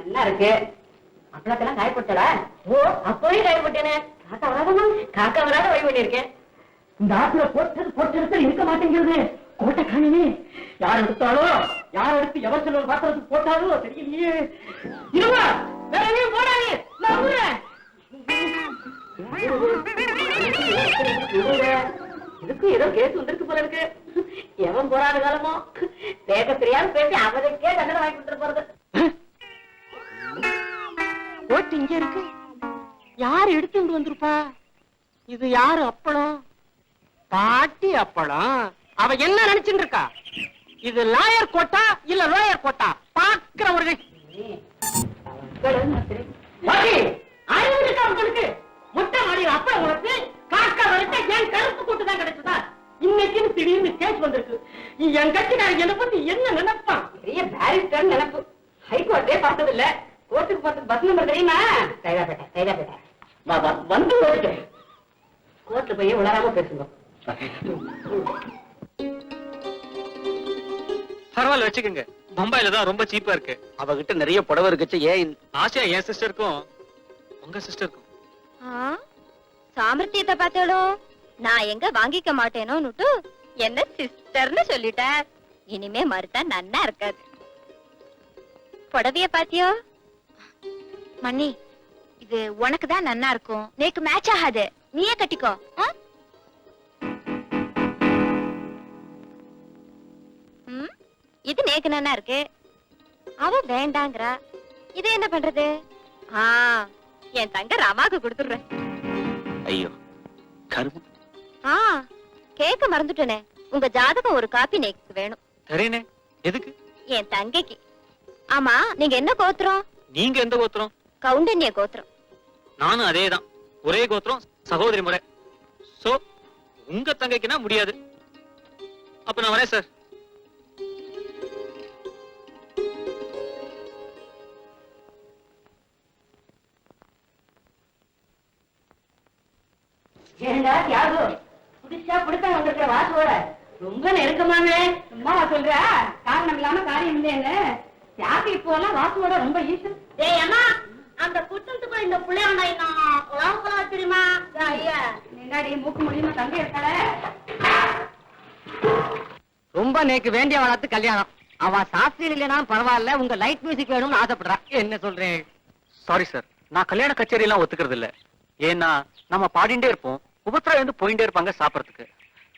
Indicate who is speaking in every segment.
Speaker 1: நல்லா இருக்கு. அப்பளத்தெல்லாம் காய போட்டடா? ஓ, அப்பவே காய போட்டேனே. காக்கா வராதமா? காக்கா வராத வழி பண்ணிருக்கேன். இந்த ஆத்துல போட்டு இருக்க மாட்டேங்கிறது. கோட்டை காணவே. யார் எடுத்தாலோ, யார் எடுத்து எவர் செல்வர் பாத்திரத்துக்கு போட்டாலோ தெரியலையே. இருவா, வேற எங்கேயும் போடாதே, நான் ஊறேன். இதுக்கு ஏதோ கேஸ் வந்திருக்கு போல இருக்கு. எவன் போராத காலமோ பேச தெரியாம பேசி அவனுக்கே தண்டனை வாங்கி கொடுத்துட்டு போறது. ஓட்டு இங்க இருக்கு. யாரு எடுத்துட்டு வந்திருப்பா? இது யாரு அப்பளம்? பாட்டி அப்பளம். அவ என்ன நினைச்சுட்டு இருக்கா? இது லாயர் கோட்டா இல்ல லோயர் கோட்டா பாக்குறவர்கள் முட்டை மாடி அப்பளம் உனக்கு காக்கா வரைக்கும் என் கருப்பு கூட்டு தான் கிடைச்சதா? இன்னைக்கு திடீர்னு கேஸ் வந்திருக்கு. என் கட்சிக்காரன் என்ன பத்தி என்ன நினைப்பான்? பெரிய பேரிஸ்டர் நினைப்பு. ஹைகோர்ட்டே பார்த்தது இல்ல. கோர்ட்டுக்கு போறதுக்கு பஸ் நம்பர் தெரியுமா? தைராப்பேட்டை வந்து கோர்ட்டு போய் உளராம பேசுங்க.
Speaker 2: பரவாயில்ல வச்சுக்கோங்க. பம்பாயில தான் ரொம்ப சீப்பா இருக்கு.
Speaker 3: அவகிட்ட நிறைய புடவை இருக்குச்சு. ஏன்
Speaker 2: ஆசையா என் சிஸ்டருக்கும் உங்க சிஸ்டருக்கும்.
Speaker 4: சாமர்த்தியத்தை பார்த்தாலோ நான் எங்க வாங்கிக்க மாட்டேனோன்னுட்டு என்ன சிஸ்டர்னு சொல்லிட்டார். இனிமே மறுத்தா நன்னா இருக்காது. புடவைய பாத்தியோ? மண்ணி, இது உனக்கு தான் நன்னா இருக்கும். நேக்கு மேட்ச் ஆகாது. நீயே கட்டிக்கோ. இது நேக்கு நன்னா இருக்கு. அவ வேண்டாங்கிறா. இது என்ன பண்றது? என் தங்க ராமாக்கு கொடுத்துடுறேன்.
Speaker 3: ஐயோ கரும.
Speaker 4: கேக்க மறந்துட்டேனே. உங்க ஜாதகம் ஒரு காப்பி நேக்கு வேணும்.
Speaker 2: சரினே. எதுக்கு?
Speaker 4: என் தங்கைக்கு. ஆமா, நீங்க என்ன கோத்திரம்?
Speaker 2: நீங்க எந்த கோத்திரம்?
Speaker 4: கவுண்டன்ய கோத்திரம்.
Speaker 2: நானும் அதேதான். ஒரே கோத்திரம், சகோதரி முறை. சோ உங்க தங்கைக்குனா முடியாது. அப்ப நான் வரேன் சார்.
Speaker 1: புதுசா புடிச்சா வந்திருக்கிற வாசோட ரொம்ப நெருக்கமாவே சும்மா சொல்ற. காரணம் இல்லாம காரியம் இல்லைன்னு யாருக்கு இப்போ எல்லாம் வாசோட ரொம்ப ஈஸன். ஏய் அம்மா, அந்த குட்டத்துக்குள்ள இந்த புள்ளைய வந்தா தெரியுமா? ஐயா நின்னாடி மூக்கு முடியுமா? தங்க இருக்காள ரொம்ப நேக்கு வேண்டிய வளர்த்து கல்யாணம். அவ சாஸ்திரி இல்லைன்னா பரவாயில்ல, உங்க லைட் மியூசிக் வேணும்னு ஆசைப்படுறா. என்ன சொல்றேன்?
Speaker 2: சாரி சார், நான் கல்யாண கச்சேரி எல்லாம் ஒத்துக்கிறது இல்ல. ஏன்னா நம்ம பாடிண்டே இருப்போம், உபத்திரம் வந்து போயிட்டே இருப்பாங்க சாப்பிடறதுக்கு.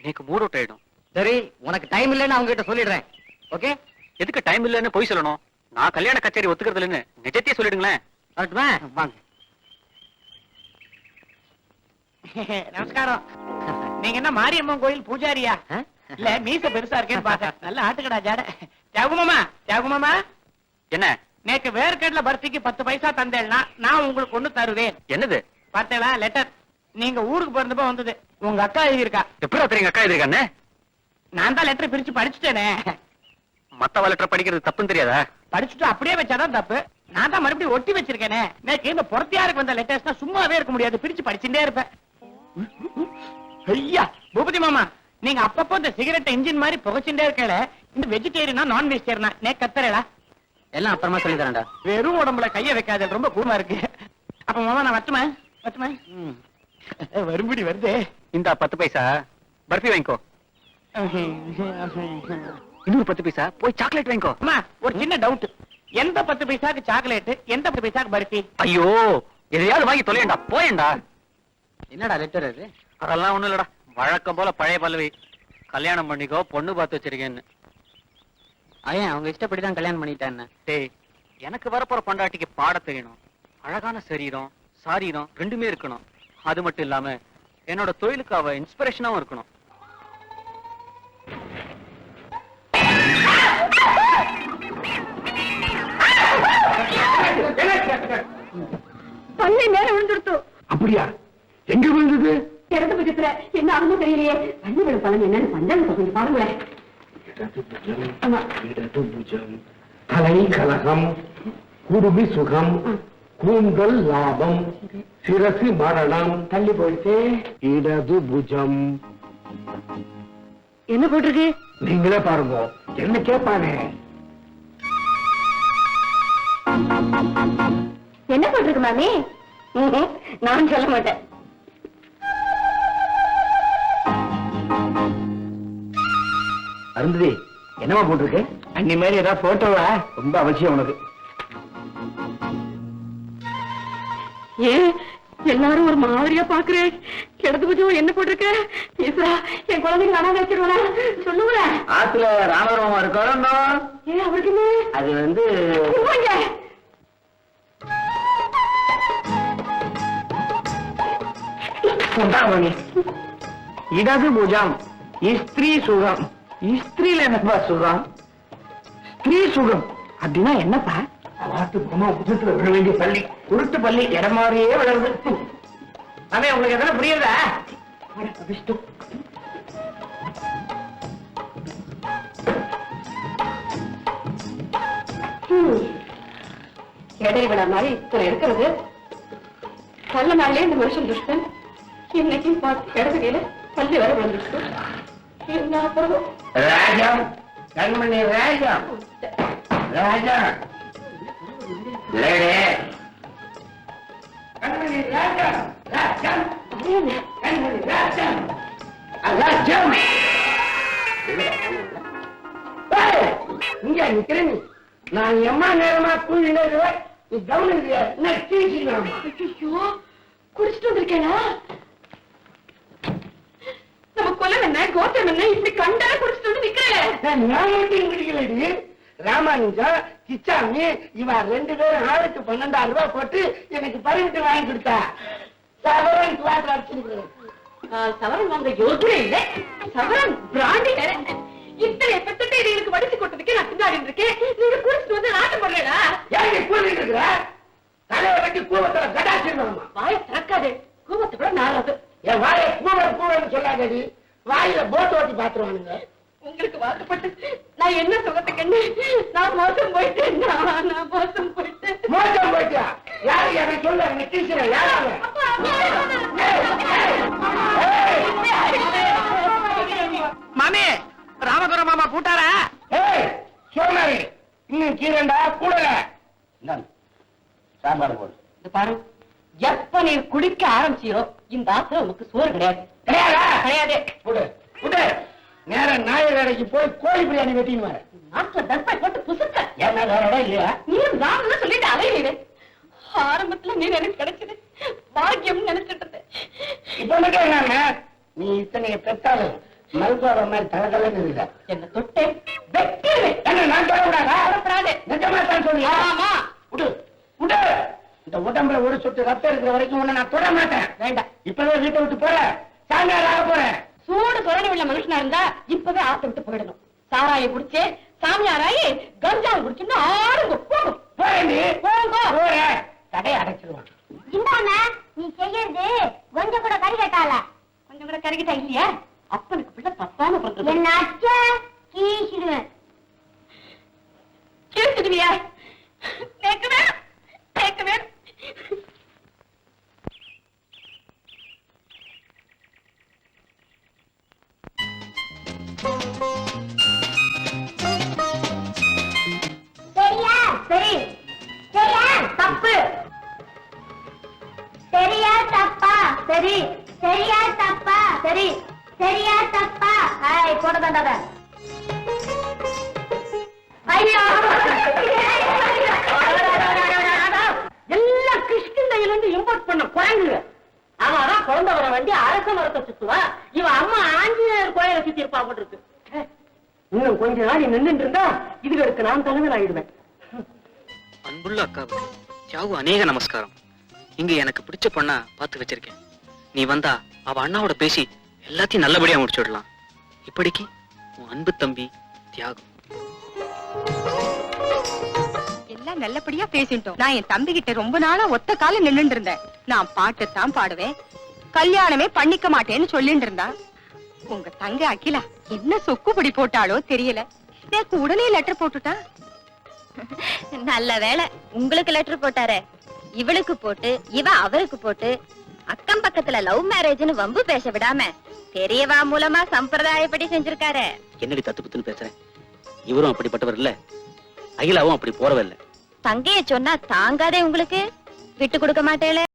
Speaker 2: எனக்கு மூட் அவுட் ஆயிடும்.
Speaker 1: சரி, உனக்கு டைம் இல்லைன்னு அவங்க கிட்ட சொல்லிடுறேன். ஓகே?
Speaker 2: எதுக்கு டைம் இல்லைன்னு போய் சொல்லணும்? நான் கல்யாண கச்சேரி ஒத்துக்கிறது இல்லைன்னு நிஜத்தையே சொல்லிடுங்களேன்.
Speaker 1: வாங்க.
Speaker 5: நமஸ்காரம். நீங்க என்ன மாரியம்மன் கோயில் பூஜாரியா? இல்ல மீச பெருசா இருக்கேன்னு பாக்க. நல்ல ஆட்டுக்கடா ஜாட. தியாகுமாமா
Speaker 2: என்ன?
Speaker 5: நேக்கு வேர்க்கடல பர்த்திக்கு 10 பைசா தந்தேன்னா நான் உங்களுக்கு ஒண்ணு தருவேன்.
Speaker 2: என்னது?
Speaker 5: பார்த்தேளா லெட்டர்? நீங்க ஊருக்கு பிறந்தப்ப வந்தது. உங்க அக்கா எழுதியிருக்கா.
Speaker 2: எப்படி தெரியுங்க அக்கா எழுதிருக்கானே?
Speaker 5: நான் தான் லெட்டர் பிரிச்சு படிச்சுட்டேனே.
Speaker 2: மத்தவ லெட்டர் படிக்கிறது தப்புன்னு தெரியாதா?
Speaker 5: படிச்சுட்டு அப்படியே வச்சாதான் தப்பு. நான் தான் மறுபடியும் ஒட்டி வச்சிருக்கேனே. நேக்கு இந்த பொறுத்தியாருக்கு வந்த லெட்டர்ஸ்னா சும்மாவே இருக்க முடியாது. பிரிச்சு படிச்சுட்டே இருப்பேன். ஐயா பூபதி மாமா, நீங்க அப்பப்போ இந்த சிகரெட் இன்ஜின் மாதிரி புகைச்சுட்டே இருக்கல. இந்த வெஜிடேரியனா நான் வெஜிடேரியனா நே கத்தரலா?
Speaker 1: எல்லாம் அப்புறமா சொல்லி தரேன்டா.
Speaker 5: வெறும் உடம்புல கைய வைக்காத, ரொம்ப கூமா இருக்கு. அப்ப மாமா நான் வட்டுமா? வரும்படி வருது.
Speaker 2: இந்த 10 பைசா பர்ஃபி வாங்கிக்கோ. இன்னொரு 10 பைசா போய் சாக்லேட் வாங்கிக்கோ.
Speaker 5: அம்மா ஒரு சின்ன டவுட். எந்த 10 பைசாக்கு சாக்லேட், எந்த 10 பைசாக்கு பர்ஃபி?
Speaker 2: ஐயோ, எதையாவது வாங்கி தொலையண்டா, போயண்டா.
Speaker 1: என்னடா லெட்டர் அது?
Speaker 2: அதெல்லாம் ஒண்ணும் இல்லடா, வழக்கம் போல பழைய பல்லவி. கல்யாணம் பண்ணிக்கோ, பொண்ணு பார்த்து வச்சிருக்கேன்னு.
Speaker 1: ஐயா அவங்க இஷ்டப்படிதான் கல்யாணம் பண்ணிட்டான்னு.
Speaker 2: டேய், எனக்கு வரப்போற பொண்டாட்டிக்கு பாட தெரியணும். அழகான சரீரம் சாரீரம் ரெண்டுமே இருக்கணும். அது மட்டும் இல்லாம என்னோட தொழிலுக்கு அவ இன்ஸ்பிரேஷனாவும் இருக்கணும்.
Speaker 1: பள்ளி மேல விழுந்துடுத்து.
Speaker 3: அப்படியா? எங்க விழுந்தது?
Speaker 1: இடது பக்கத்துல. என்ன ஆகுமோ தெரியலையே. பள்ளி விழு பழம் என்னன்னு பஞ்சாங்கத்தை கொஞ்சம் பாருங்களேன்.
Speaker 3: கலை கலகம், குடுமி சுகம், கூந்தல் லாபம், சிரசு மரணம்.
Speaker 1: தள்ளி போயிடுச்சு.
Speaker 3: இடது புஜம்.
Speaker 1: என்ன போட்டிருக்கு?
Speaker 3: நீங்களே பாருங்க. என்ன கேட்பானே?
Speaker 4: என்ன போட்டிருக்கு மாமி?
Speaker 1: நான் சொல்ல மாட்டேன்.
Speaker 3: அருந்ததி, என்னமா போட்டிருக்கு?
Speaker 5: அன்னி மாதிரி ஏதாவது போட்டோவா?
Speaker 3: ரொம்ப அவசியம் உனக்கு.
Speaker 1: ஏன் எல்லாரும் ஒரு மாதிரியா பாக்குறேன்? கிடந்து கொஞ்சம் என்ன போட்டிருக்க? ஈஸ்வரா, என் குழந்தைங்க அனாதை வச்சிருவானா? சொல்லுங்க.
Speaker 3: ஆத்துல ராமராமா இருக்கணும்.
Speaker 1: ஏன் அவருக்கு என்ன?
Speaker 3: அது வந்து
Speaker 1: போங்க.
Speaker 5: இடது புஜம் ஸ்திரீ சுகம். ஸ்திரீல என்னப்பா சுகம்? ஸ்திரீ சுகம் அப்படின்னா என்னப்பா?
Speaker 3: பார்த்து போமா, புஜத்துல விழ வேண்டிய பள்ளி.
Speaker 5: உருட்டு பள்ளி இடம் மாதிரியே வளருது. அவே உங்களுக்கு எதனா புரியுதா?
Speaker 1: விஷ்ணு, இடையே விழா மாதிரி இத்தனை இருக்கிறது. நல்ல நாள்லயே இந்த மனுஷன் துஷ்டன். இன்னைக்கு பார்த்து இடதுகையில பள்ளி வர வந்துச்சு. என்ன அப்புறம்?
Speaker 5: ராஜம், கண்மணி ராஜம், ராஜம், கண்மணி ராஜம், ராஜம், கண்மணி ராஜம், ராஜம். இங்க நிக்கிறேன். நான் எம்மா நேரமா கூலில நீ கவனிக்கிறியா? என்ன டீச்சிங்?
Speaker 1: ஐயோ, குடிச்சிட்டு வந்திருக்கேனா? நம்ம கொலை என்ன கோத்தம் என்ன இப்படி கண்டா குடிச்சிட்டு வந்து நிக்கிறேன்.
Speaker 5: நான் மட்டும் குடிக்கலடி. ராமானுஜம், கிச்சாமி இவ 2 பேரும் ஆளுக்கு 12,000 ரூபாய் போட்டு எனக்கு பரிவிட்டு வாங்கி கொடுத்தா. சவரன் கிளாஸ் அடிச்சுக்கிறேன்.
Speaker 1: சவரன் வாங்க யோசனை இல்லை. சவரன் பிராண்டி வேற. இத்தனை பெத்துட்டு இதுக்கு வடிச்சு கொட்டதுக்கு நான் பின்னாடி இருக்கேன். நீங்க குடிச்சிட்டு வந்து நாட்டம் பண்ணலடா.
Speaker 5: ஏன் கூலிட்டு இருக்கிற? தலையை வெட்டி கூவத்துல கடாச்சிருவாமா.
Speaker 1: வாயை திறக்காதே, கூவத்தை கூட நாராது.
Speaker 5: என் வாயை கூவன்னு சொல்லாதடி. வாயில போட்டு ஓட்டி பாத்துருவானுங்க.
Speaker 1: உங்களுக்கு வாக்கப்பட்டு நான் என்ன சுகத்துக்கு நான் மோசம் போயிட்டேன். நான் மோசம் போயிட்டேன்.
Speaker 5: மோசம் போயிட்டா? யாரு எனக்கு சொல்ல? நீ டீச்சர் யாராவது? மாமி, ராமதுர மாமா கூட்டாரா? சோமாரி, இன்னும் கீரண்டா கூடல. சாம்பார் போடு.
Speaker 1: இந்த பாரு, எப்ப நீ குடிக்க ஆரம்பிச்சியோ இந்த ஆசை உனக்கு சோறு கிடையாது. கிடையாது.
Speaker 5: கூடு கூடு. நேரம் நாய வேலைக்கு போய் கோழி பிரியாணி வெட்டின்னு வர.
Speaker 1: நாட்டுல தர்பை போட்டு புசுக்க.
Speaker 5: என்ன வேற இடம் இல்லையா?
Speaker 1: நீயும் ராமன்னு சொல்லிட்டு அலையிலே. ஆரம்பத்துல நீ எனக்கு கிடைச்சது பாக்கியம் நினைச்சிட்டு இருந்தேன்.
Speaker 5: இப்ப மட்டும் என்ன, நீ இத்தனைய பெற்றாலும் மல்கோவ மாதிரி தலதலன்னு இருக்க.
Speaker 1: என்ன தொட்டே வெட்டி
Speaker 5: என்ன நான் சொல்லக்கூடாதா?
Speaker 1: வரப்படாது.
Speaker 5: நிஜமா தான் சொல்லியா?
Speaker 1: ஆமா.
Speaker 5: விடு விடு. இந்த உடம்புல ஒரு சொட்டு ரத்தம் இருக்கிற வரைக்கும் உன்னை நான் தொட மாட்டேன்.
Speaker 1: வேண்டாம்.
Speaker 5: இப்பவே வீட்டை விட்டு போறேன். சாயங்காலம் ஆக போறேன்.
Speaker 1: சூடு சொரணி உள்ள மனுஷனா இருந்தா இப்பவே ஆத்த விட்டு போயிடணும். சாராயை குடிச்சு சாமியாராயி கஞ்சாவை குடிச்சுன்னு ஆடுங்க. போகும்
Speaker 5: போறேன். நீ
Speaker 1: போங்க.
Speaker 5: போறேன். கடையை அடைச்சிருவான்.
Speaker 4: இந்தாம நீ செய்யறது கொஞ்சம் கூட கறி கட்டால.
Speaker 1: கொஞ்சம் கூட கருகிட்டா இல்லையா? அப்பனுக்கு பிள்ளை தப்பாம பண்றது.
Speaker 4: என்ன அச்சா கீசிடுவேன்.
Speaker 1: கேட்டுடுவியா? கேட்கவே கேட்கவே.
Speaker 4: சரியா? சரி. சரியா? தப்பு. சரியா தப்பா? சரி. சரியா தப்பா? சரி. சரியா தப்பா? ஹாய் போட தண்டாத. ஐயா
Speaker 1: எல்லாம் கிருஷ்ணகிரியில இருந்து இம்போர்ட் பண்ண குழந்தைங்க. அவன் குழந்தை வர வேண்டி அரச மரத்தை சுத்துவா. இவன் அம்மா ஆஞ்சநேயர் கோயிலை சுத்தி இருப்பா போட்டு இருக்கு. இன்னும் கொஞ்ச நாள் நின்று இருந்தா இதுகளுக்கு நான் தலைவர் ஆயிடுவேன்.
Speaker 2: அன்புள்ள அக்காவுக்கு தியாகு அநேக நமஸ்காரம். இங்க எனக்கு பிடிச்ச பொண்ணா பார்த்து வச்சிருக்கேன். நீ வந்தா அவ அண்ணாவோட பேசி எல்லாத்தையும் நல்லபடியா முடிச்சு விடலாம். இப்படிக்கு உன் அன்பு தம்பி தியாகு.
Speaker 6: எல்லாம் நல்லபடியா பேசிட்டோம். நான் என் தம்பி கிட்ட ரொம்ப நாளா ஒத்த கால நின்னுட்டு இருந்தேன். நான் பாட்டுத்தான் பாடுவேன், கல்யாணமே பண்ணிக்க மாட்டேன்னு சொல்லிட்டு இருந்தா. உங்க தங்க அகிலா என்ன சொக்குப்படி போட்டாலோ தெரியல, எனக்கு உடனே லெட்டர் போட்டுட்டா.
Speaker 4: நல்ல வேளை உங்களுக்கு லெட்டர் போட்டாரே. இவளுக்கு போட்டு இவ அவருக்கு போட்டு அக்கம் பக்கத்துல லவ் மேரேஜ்னு வம்பு பேச விடாம பெரியவா மூலமா சம்பிரதாயப்படி செஞ்சிருக்காரு.
Speaker 2: என்னடி தத்து புத்துன்னு பேசுறேன்? இவரும் அப்படிப்பட்டவர் இல்ல, அகிலாவும் அப்படி போறவ இல்ல.
Speaker 4: தங்கைய சொன்னா தாங்காதே உங்களுக்கு. விட்டு கொடுக்க மாட்டேளே?